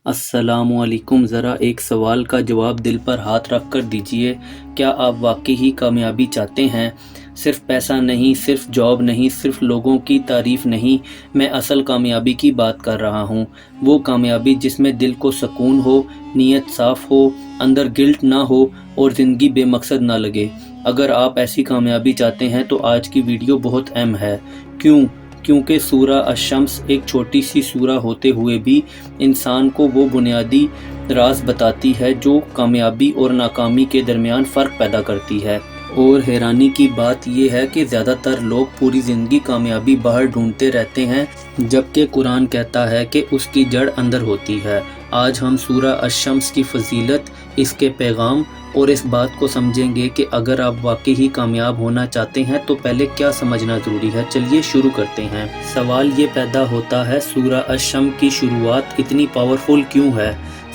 अस्सलामुअलैकुम। ज़रा एक सवाल का जवाब दिल पर हाथ रख कर दीजिए। क्या आप वाकई ही कामयाबी चाहते हैं? सिर्फ पैसा नहीं, सिर्फ जॉब नहीं, सिर्फ लोगों की तारीफ़ नहीं, मैं असल कामयाबी की बात कर रहा हूँ। वो कामयाबी जिसमें दिल को सुकून हो, नीयत साफ़ हो, अंदर गिल्ट ना हो और ज़िंदगी बेमकसद ना लगे। अगर आप ऐसी कामयाबी चाहते हैं तो आज की वीडियो बहुत अहम है। क्यों? क्योंकि सूरा अश-शम्स एक छोटी सी सूरा होते हुए भी इंसान को वो बुनियादी राज बताती है जो कामयाबी और नाकामी के दरमियान फ़र्क पैदा करती है। और हैरानी की बात यह है कि ज़्यादातर लोग पूरी ज़िंदगी कामयाबी बाहर ढूंढते रहते हैं, जबकि कुरान कहता है कि उसकी जड़ अंदर होती है। आज हम सूरा अश-शम्स की फजीलत, इसके पैगाम और इस बात को समझेंगे कि अगर आप वाकई ही कामयाब होना चाहते हैं तो पहले क्या समझना ज़रूरी है। चलिए शुरू करते हैं। सवाल ये पैदा होता है, सूरा अश-शम्स की शुरुआत इतनी पावरफुल क्यों है?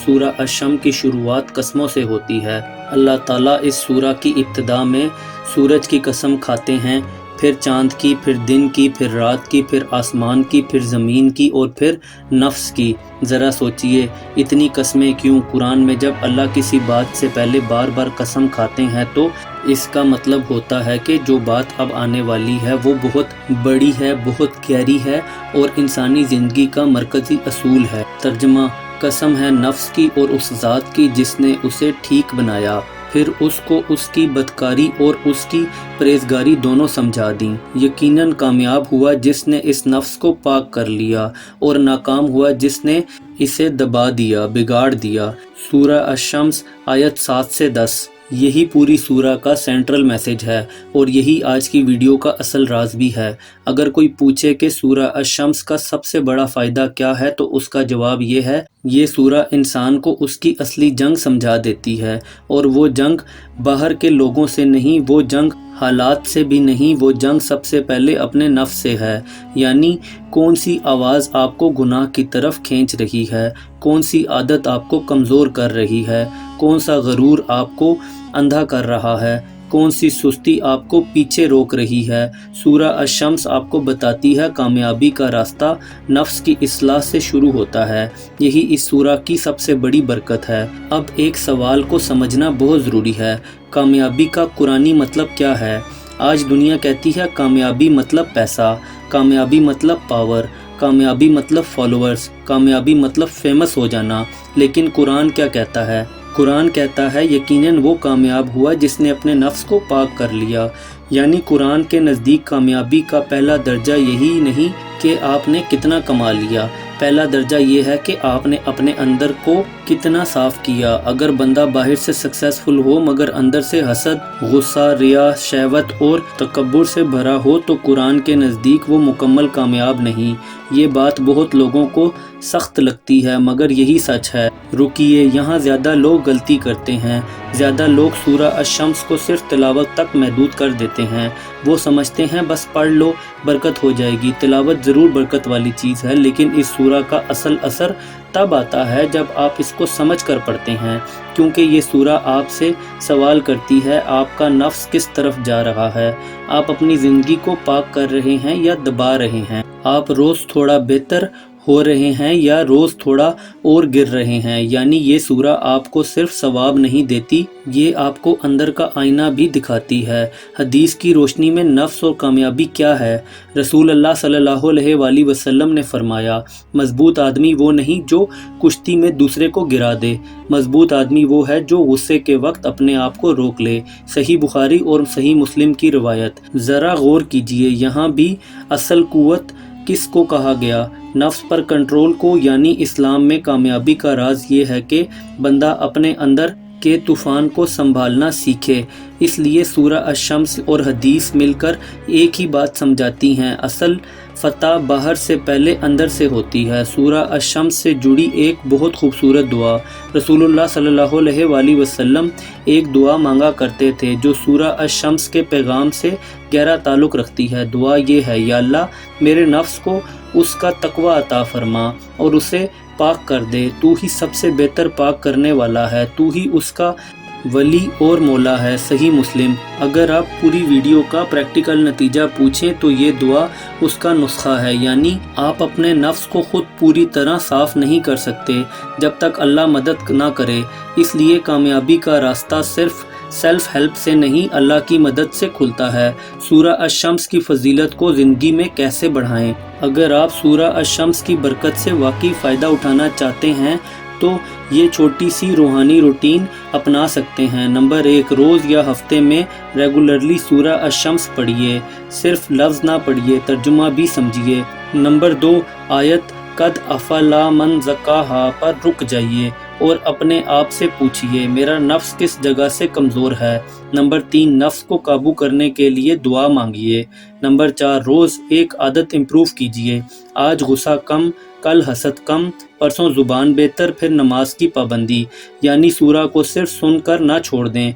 सूरा अश-शम्स की शुरुआत कसमों से होती है। अल्लाह ताला इस सूरा की इब्तिदा में सूरज की कसम खाते हैं, फिर चाँद की, फिर दिन की, फिर रात की, फिर आसमान की, फिर ज़मीन की और फिर नफ्स की। ज़रा सोचिए, इतनी कस्में क्यों? कुरान में जब अल्लाह किसी बात से पहले बार बार कसम खाते हैं तो इसका मतलब होता है कि जो बात अब आने वाली है वो बहुत बड़ी है, बहुत गहरी है और इंसानी ज़िंदगी का मरकज़ी असूल है। तर्जमा, कसम है नफ्स की और उस ज़ात की जिसने उसे ठीक बनाया, फिर उसको उसकी बदकारी और उसकी परहेज़गारी दोनों समझा दी। यकीनन कामयाब हुआ जिसने इस नफ्स को पाक कर लिया और नाकाम हुआ जिसने इसे दबा दिया, बिगाड़ दिया। सूरा अश-शम्स आयत 7 से 10। यही पूरी सूरा का सेंट्रल मैसेज है और यही आज की वीडियो का असल राज भी है। अगर कोई पूछे कि सूरा अश-शम्स का सबसे बड़ा फ़ायदा क्या है तो उसका जवाब ये है, ये सूरा इंसान को उसकी असली जंग समझा देती है। और वो जंग बाहर के लोगों से नहीं, वो जंग हालात से भी नहीं, वो जंग सबसे पहले अपने नफ्स से है। यानी कौन सी आवाज़ आपको गुनाह की तरफ खींच रही है, कौन सी आदत आपको कमज़ोर कर रही है, कौन सा गरूर आपको अंधा कर रहा है, कौन सी सुस्ती आपको पीछे रोक रही है। सूरा अश-शम्स आपको बताती है कामयाबी का रास्ता नफ्स की इस्लाह से शुरू होता है। यही इस सूरा की सबसे बड़ी बरकत है। अब एक सवाल को समझना बहुत ज़रूरी है, कामयाबी का कुरानी मतलब क्या है? आज दुनिया कहती है कामयाबी मतलब पैसा, कामयाबी मतलब पावर, कामयाबी मतलब फॉलोअर्स, कामयाबी मतलब फेमस हो जाना। लेकिन कुरान क्या कहता है? कुरान कहता है यकीनन वो कामयाब हुआ जिसने अपने नफ्स को पाक कर लिया। यानी कुरान के नज़दीक कामयाबी का पहला दर्जा यही नहीं कि आपने कितना कमा लिया, पहला दर्जा ये है कि आपने अपने अंदर को कितना साफ़ किया। अगर बंदा बाहर से सक्सेसफुल हो मगर अंदर से हसद, गुस्सा, रिया, शहवत और तकब्बुर से भरा हो तो कुरान के नज़दीक वो मुकम्मल कामयाब नहीं। ये बात बहुत लोगों को सख्त लगती है मगर यही सच है। रुकिए, यहाँ ज़्यादा लोग गलती करते हैं। ज़्यादा लोग सूरा अश-शम्स को सिर्फ तिलावत तक महदूद कर देते हैं। वो समझते हैं बस पढ़ लो बरकत हो जाएगी। तिलावत ज़रूर बरकत वाली चीज़ है, लेकिन इस सूरा का असल असर तब आता है जब आप इसको समझ कर पढ़ते हैं, क्योंकि ये सूरा आपसे सवाल करती है आपका नफ्स किस तरफ जा रहा है। आप अपनी ज़िंदगी को पाक कर रहे हैं या दबा रहे हैं? आप रोज़ थोड़ा बेहतर हो रहे हैं या रोज़ थोड़ा और गिर रहे हैं? यानी ये सूरा आपको सिर्फ सवाब नहीं देती, ये आपको अंदर का आईना भी दिखाती है। हदीस की रोशनी में नफ्स और कामयाबी क्या है? रसूल अल्लाह सल्लल्लाहु अलैहि वसल्लम ने फरमाया, मजबूत आदमी वो नहीं जो कुश्ती में दूसरे को गिरा दे, मजबूत आदमी वो है जो गुस्से के वक्त अपने आप को रोक ले। सही बुखारी और सही मुस्लिम की रिवायत। ज़रा गौर कीजिए, यहाँ भी असल कुव्वत किसको कहा गया? नफ्स पर कंट्रोल को। यानी इस्लाम में कामयाबी का राज ये है कि बंदा अपने अंदर के तूफ़ान को संभालना सीखे। इसलिए सूरा अश-शम्स और हदीस मिलकर एक ही बात समझाती हैं, असल फ़तह बाहर से पहले अंदर से होती है। सूरा अश-शम्स से जुड़ी एक बहुत खूबसूरत दुआ। रसूलुल्लाह सल्लल्लाहु अलैहि वसल्लम एक दुआ मांगा करते थे जो सूरा अश-शम्स के पैगाम से गहरा ताल्लुक़ रखती है। दुआ ये है, या अल्लाह मेरे नफ्स को उसका तक़वा अता फरमा और उसे पाक कर दे। तू ही सबसे बेहतर पाक करने वाला है, तू ही उसका वली और मौला है। सही मुस्लिम। अगर आप पूरी वीडियो का प्रैक्टिकल नतीजा पूछें तो ये दुआ उसका नुस्खा है, यानी आप अपने नफ्स को खुद पूरी तरह साफ नहीं कर सकते जब तक अल्लाह मदद ना करे। इसलिए कामयाबी का रास्ता सिर्फ सेल्फ हेल्प से नहीं, अल्लाह की मदद से खुलता है। सूरह अश-शम्स की फजीलत को ज़िंदगी में कैसे बढ़ाएं? अगर आप सूरह अश-शम्स की बरकत से वाकई फ़ायदा उठाना चाहते हैं तो ये छोटी सी रूहानी रूटीन अपना सकते हैं। नंबर 1, रोज़ या हफ्ते में रेगुलरली सूरह अश-शम्स पढ़िए। सिर्फ लफ्ज़ ना पढ़िए, तर्जुमा भी समझिए। नंबर 2, आयत कद अफला मन ज़क्काहा पर रुक जाइए और अपने आप से पूछिए, मेरा नफ्स किस जगह से कमज़ोर है। नंबर 3, नफ्स को काबू करने के लिए दुआ मांगिए। नंबर 4, रोज़ एक आदत इम्प्रूव कीजिए। आज गुस्सा कम, कल हसद कम, परसों ज़ुबान बेहतर, फिर नमाज की पाबंदी। यानी सूरह को सिर्फ सुनकर ना छोड़ दें,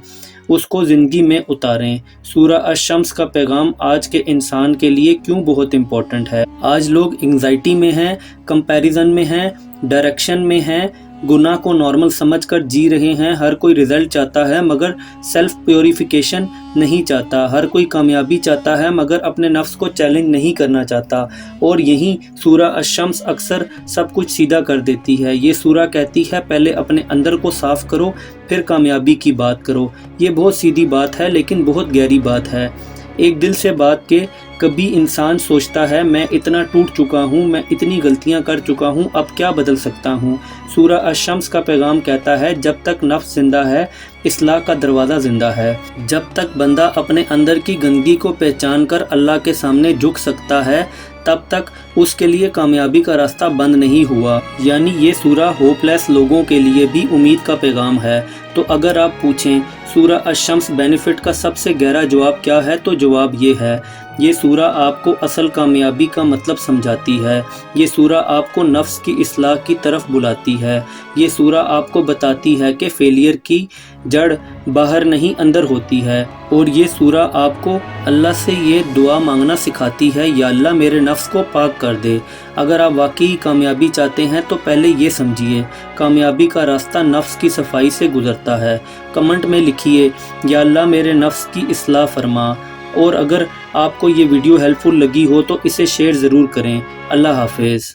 उसको ज़िंदगी में उतारें। सूरह अश-शम्स का पैगाम आज के इंसान के लिए क्यों बहुत इम्पोर्टेंट है? आज लोग एंग्जाइटी में हैं, कंपैरिजन में हैं, डायरेक्शन में हैं, गुनाह को नॉर्मल समझकर जी रहे हैं। हर कोई रिजल्ट चाहता है मगर सेल्फ प्योरिफिकेशन नहीं चाहता। हर कोई कामयाबी चाहता है मगर अपने नफ्स को चैलेंज नहीं करना चाहता। और यही सूरह अश-शम्स अक्सर सब कुछ सीधा कर देती है। ये सूरह कहती है पहले अपने अंदर को साफ करो, फिर कामयाबी की बात करो। ये बहुत सीधी बात है लेकिन बहुत गहरी बात है। एक दिल से बात के कभी इंसान सोचता है मैं इतना टूट चुका हूँ, मैं इतनी गलतियाँ कर चुका हूँ, अब क्या बदल सकता हूँ। सूरह अश-शम्स का पैगाम कहता है जब तक नफ्स जिंदा है इस्लाह का दरवाज़ा ज़िंदा है। जब तक बंदा अपने अंदर की गंदगी को पहचान कर अल्लाह के सामने झुक सकता है तब तक उसके लिए कामयाबी का रास्ता बंद नहीं हुआ। यानी ये सूरह होपलेस लोगों के लिए भी उम्मीद का पैगाम है। तो अगर आप पूछें सूरह अश-शम्स बेनिफिट का सबसे गहरा जवाब क्या है, तो जवाब ये है, ये सूरह आपको असल कामयाबी का मतलब समझाती है। ये सूरह आपको नफ्स की इस्लाह की तरफ बुलाती है। ये सूरह आपको बताती है कि फेलियर की जड़ बाहर नहीं अंदर होती है। और ये सूरह आपको अल्लाह से ये दुआ मांगना सिखाती है, या अल्लाह मेरे नफ्स को पाक कर दे। अगर आप वाकई कामयाबी चाहते हैं तो पहले ये समझिए, कामयाबी का रास्ता नफ्स की सफाई से गुजरता है। कमेंट में लिखिए, या अल्लाह मेरे नफ्स की इस्लाह फरमा। और अगर आपको ये वीडियो हेल्पफुल लगी हो तो इसे शेयर ज़रूर करें। अल्लाह हाफिज़।